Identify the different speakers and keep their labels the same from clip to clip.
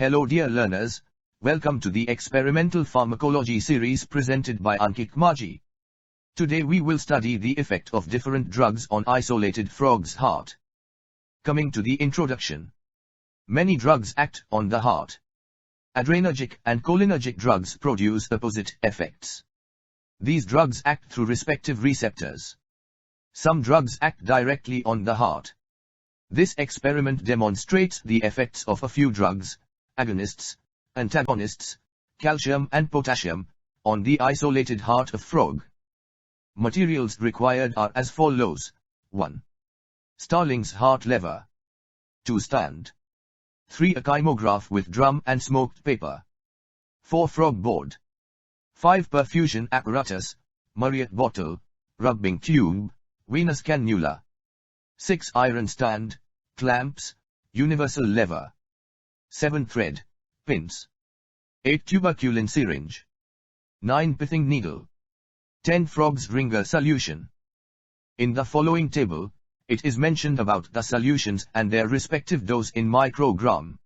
Speaker 1: Hello dear learners, welcome to the experimental pharmacology series presented by Ankit Maji. Today we will study the effect of different drugs on isolated frog's heart. Coming to the introduction. Many drugs act on the heart. Adrenergic and cholinergic drugs produce opposite effects. These drugs act through respective receptors. Some drugs act directly on the heart. This experiment demonstrates the effects of a few drugs, agonists, antagonists, calcium and potassium, on the isolated heart of frog. Materials required are as follows. 1. Starling's heart lever. 2. Stand. 3. A chymograph with drum and smoked paper. 4. Frog board. 5. Perfusion apparatus, Marriott bottle, rubbing tube, venous cannula. 6. Iron stand, clamps, universal lever. 7. Thread, pins. 8. Tuberculin syringe. 9. Pithing needle. 10. Frog's ringer solution. In the following table, it is mentioned about the solutions and their respective dose in microgram.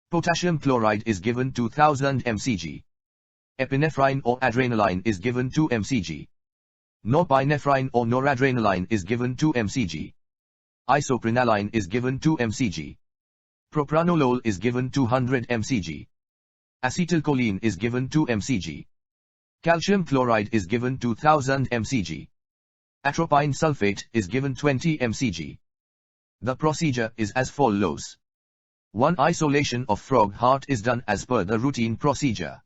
Speaker 1: Potassium chloride is given 2000 mcg. Epinephrine or adrenaline is given 2 mcg. Norepinephrine or noradrenaline is given 2 mcg. Isoprenaline is given 2 mcg. Propranolol is given 200 mcg. Acetylcholine is given 2 mcg. Calcium chloride is given 2000 mcg. Atropine sulfate is given 20 mcg. The procedure is as follows. 1. Isolation of frog heart is done as per the routine procedure.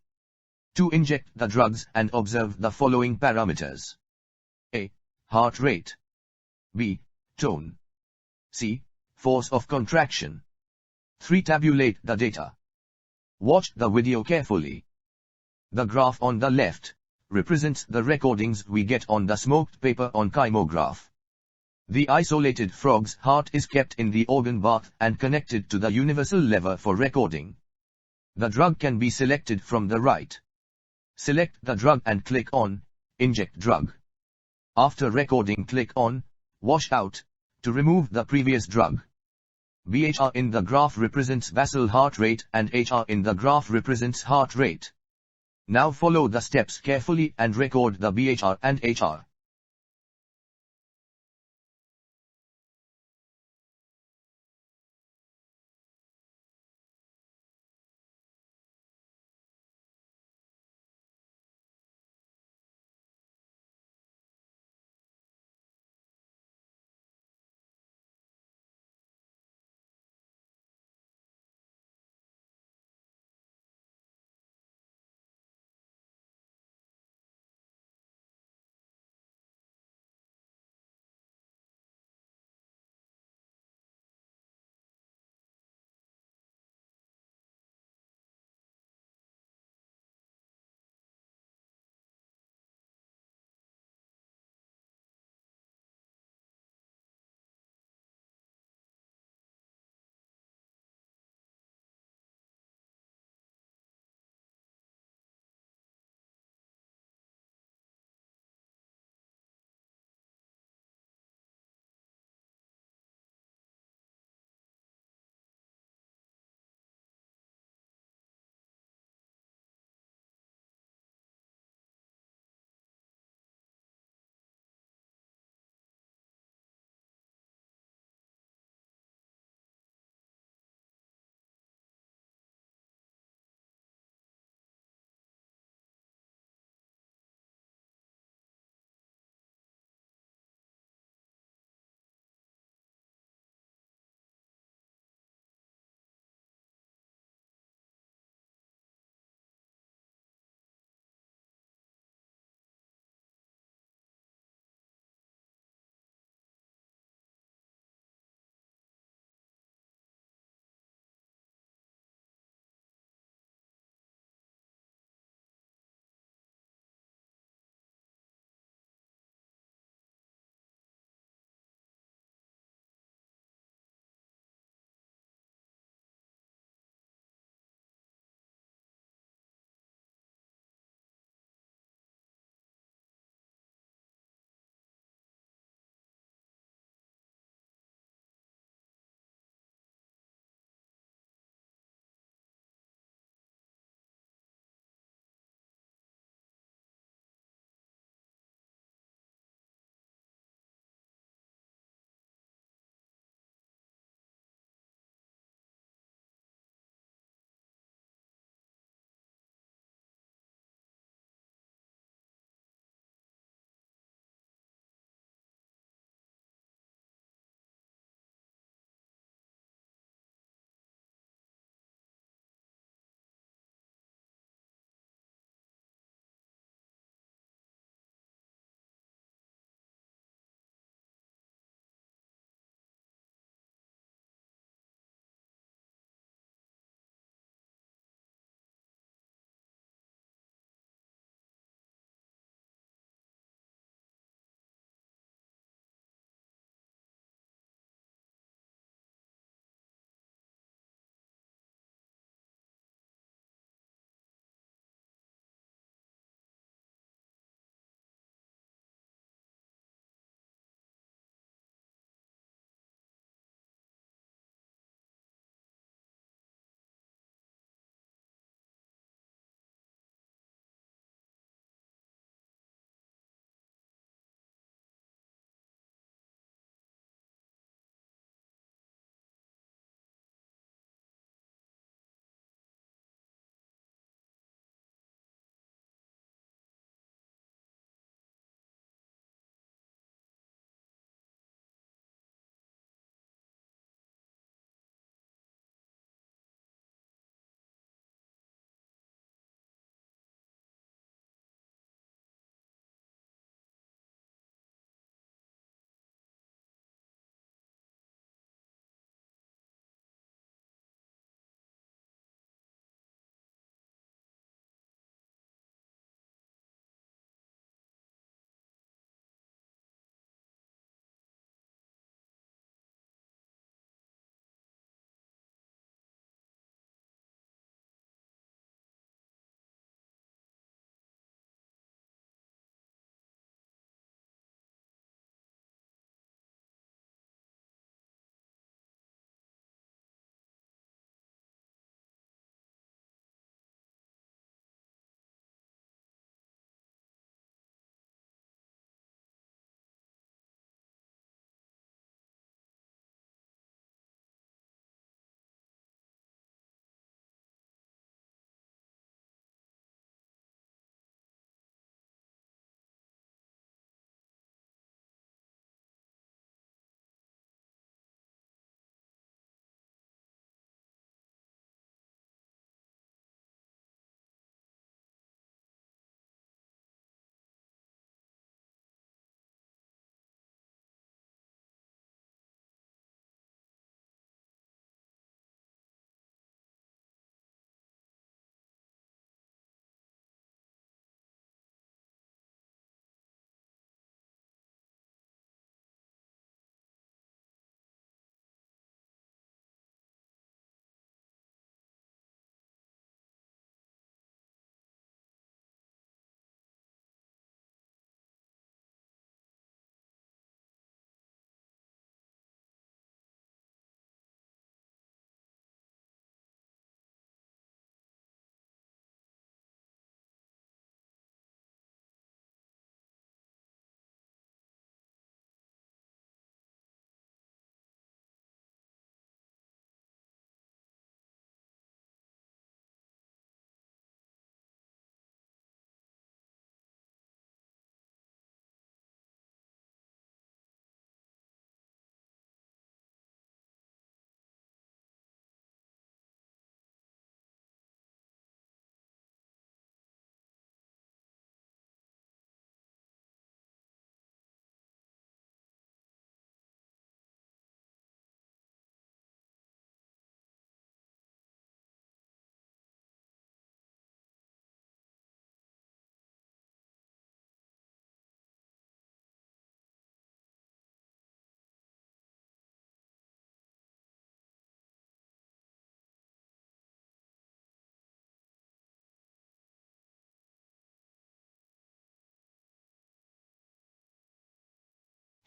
Speaker 1: 2. Inject the drugs and observe the following parameters. A. Heart rate. B. Tone. C. Force of contraction. 3. Tabulate the data. Watch the video carefully. The graph on the left represents the recordings we get on the smoked paper on chymograph. The isolated frog's heart is kept in the organ bath and connected to the universal lever for recording. The drug can be selected from the right. Select the drug and click on Inject Drug. After recording, click on Wash Out to remove the previous drug. BHR in the graph represents basal heart rate and HR in the graph represents heart rate. Now follow the steps carefully and record the BHR and HR.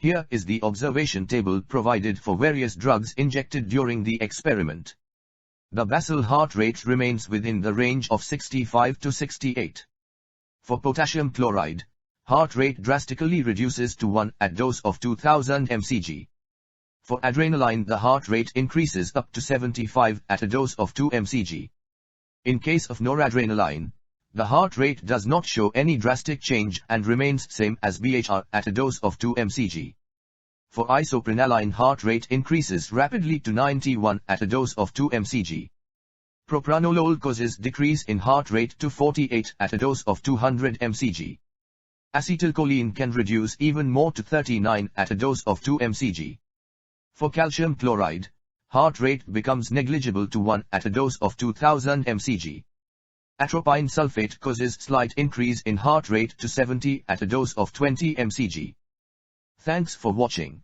Speaker 1: Here is the observation table provided for various drugs injected during the experiment. The basal heart rate remains within the range of 65 to 68. For potassium chloride, heart rate drastically reduces to 1 at dose of 2000 mcg. For adrenaline, the heart rate increases up to 75 at a dose of 2 mcg. In case of noradrenaline, the heart rate does not show any drastic change and remains same as BHR at a dose of 2 mcg. For isoprenaline, heart rate increases rapidly to 91 at a dose of 2 mcg. Propranolol causes decrease in heart rate to 48 at a dose of 200 mcg. Acetylcholine can reduce even more to 39 at a dose of 2 mcg. For calcium chloride, heart rate becomes negligible to 1 at a dose of 2000 mcg. Atropine sulfate causes slight increase in heart rate to 70 at a dose of 20 mcg. Thanks for watching.